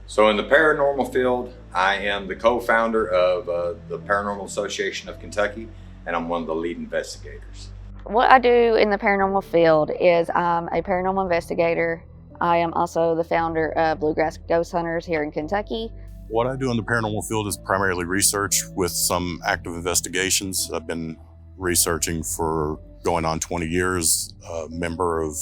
So in the paranormal field, I am the co-founder of the Paranormal Association of Kentucky, and I'm one of the lead investigators. What I do in the paranormal field is I'm a paranormal investigator. I am also the founder of Bluegrass Ghost Hunters here in Kentucky. What I do in the paranormal field is primarily research with some active investigations. I've been researching for going on 20 years, a member of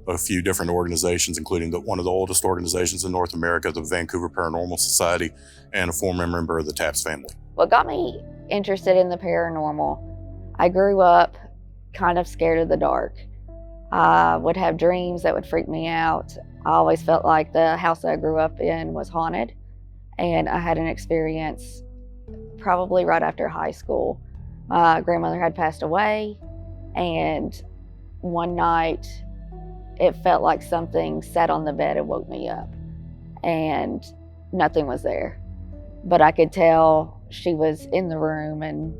a few different organizations, including one of the oldest organizations in North America, the Vancouver Paranormal Society, and a former member of the Taps family. What got me interested in the paranormal, I grew up kind of scared of the dark. I would have dreams that would freak me out. I always felt like the house that I grew up in was haunted. And I had an experience probably right after high school. My grandmother had passed away, and one night it felt like something sat on the bed and woke me up, and nothing was there. But I could tell she was in the room, and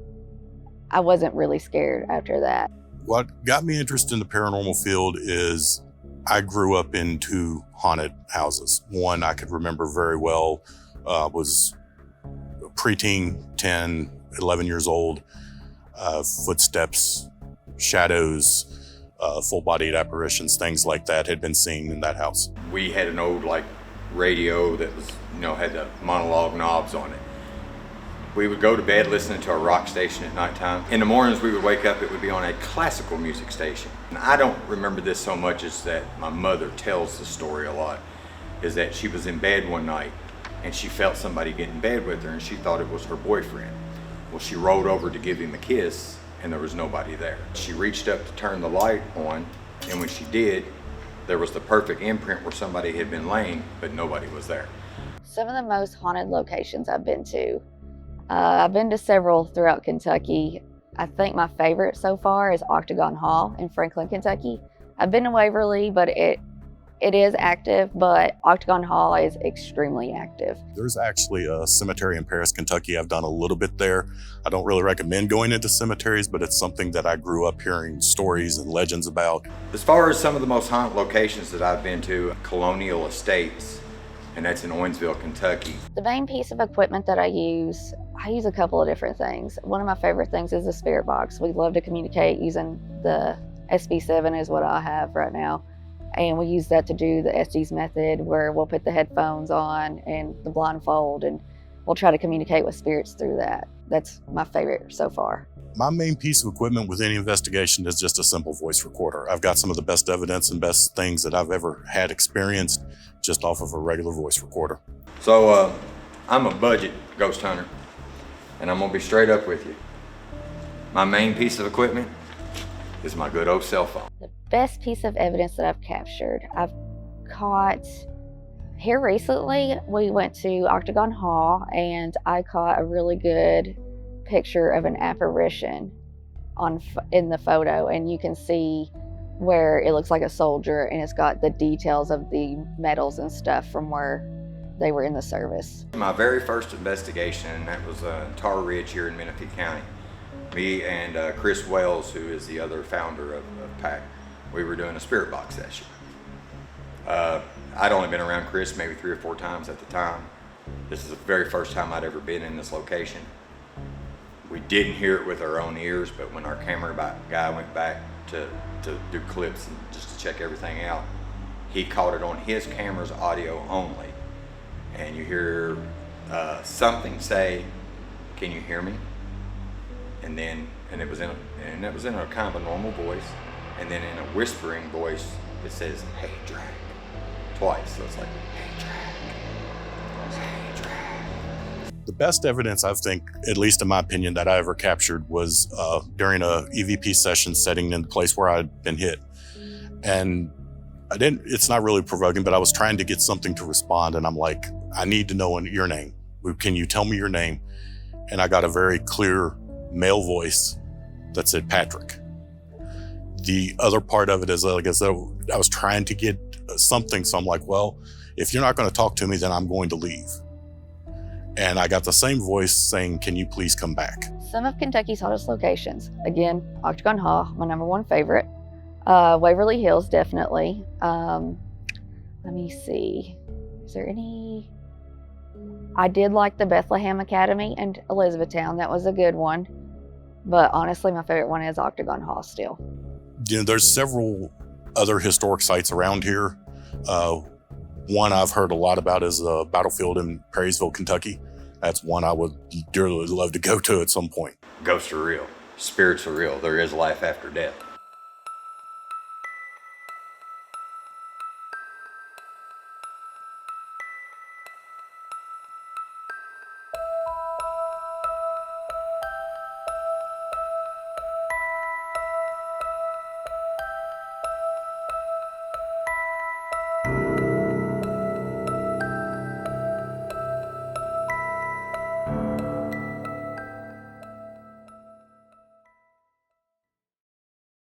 I wasn't really scared after that. What got me interested in the paranormal field is I grew up in two haunted houses. One I could remember very well, was preteen, 10, 11 years old, footsteps, shadows, full-bodied apparitions, things like that had been seen in that house. We had an old radio that was, had the monologue knobs on it. We would go to bed listening to a rock station at nighttime. In the mornings we would wake up, it would be on a classical music station. And I don't remember this so much as that my mother tells the story a lot, is that she was in bed one night and she felt somebody get in bed with her and she thought it was her boyfriend. Well, she rolled over to give him a kiss and there was nobody there. She reached up to turn the light on, and when she did, there was the perfect imprint where somebody had been laying, but nobody was there. Some of the most haunted locations I've been to several throughout Kentucky. I think my favorite so far is Octagon Hall in Franklin, Kentucky. I've been to Waverly, but it is active, but Octagon Hall is extremely active. There's actually a cemetery in Paris, Kentucky. I've done a little bit there. I don't really recommend going into cemeteries, but it's something that I grew up hearing stories and legends about. As far as some of the most haunted locations that I've been to, Colonial Estates, and that's in Owensville, Kentucky. The main piece of equipment that I use a couple of different things. One of my favorite things is the spirit box. We love to communicate using the SB7 is what I have right now. And we use that to do the SD's method, where we'll put the headphones on and the blindfold, and we'll try to communicate with spirits through that. That's my favorite so far. My main piece of equipment with any investigation is just a simple voice recorder. I've got some of the best evidence and best things that I've ever had experienced just off of a regular voice recorder. So I'm a budget ghost hunter, and I'm gonna be straight up with you. My main piece of equipment is my good old cell phone. The best piece of evidence that I've captured, I've caught here recently. We went to Octagon Hall and I caught a really good picture of an apparition in the photo, and you can see where it looks like a soldier, and it's got the details of the medals and stuff from where they were in the service. My very first investigation, and that was Tar Ridge here in Menifee County. Me and Chris Wells, who is the other founder of PAC, we were doing a spirit box session. I'd only been around Chris maybe 3 or 4 times at the time. This is the very first time I'd ever been in this location. We didn't hear it with our own ears, but when our camera guy went back to do clips and just to check everything out, he caught it on his camera's audio only. And you hear something say, "Can you hear me?" And it was in a kind of a normal voice, and then in a whispering voice it says, "Hey, drag," twice. So it's like, "Hey, drag, hey, drag." The best evidence, I think, at least in my opinion, that I ever captured was during a EVP session setting in the place where I'd been hit. And it's not really provoking, but I was trying to get something to respond, and I'm like, I need to know your name. Can you tell me your name? And I got a very clear male voice that said Patrick. The other part of it is, like I said, I was trying to get something, so I'm like, well, if you're not going to talk to me, then I'm going to leave. And I got the same voice saying, "Can you please come back?" Some of Kentucky's hottest locations, again, Octagon Hall, my #1 favorite. Waverly Hills, definitely. Let me see, is there any? I did like the Bethlehem Academy and Elizabethtown. That was a good one. But honestly, my favorite one is Octagon Hall still. There's several other historic sites around here. One I've heard a lot about is the battlefield in Perrysville, Kentucky. That's one I would dearly love to go to at some point. Ghosts are real. Spirits are real. There is life after death.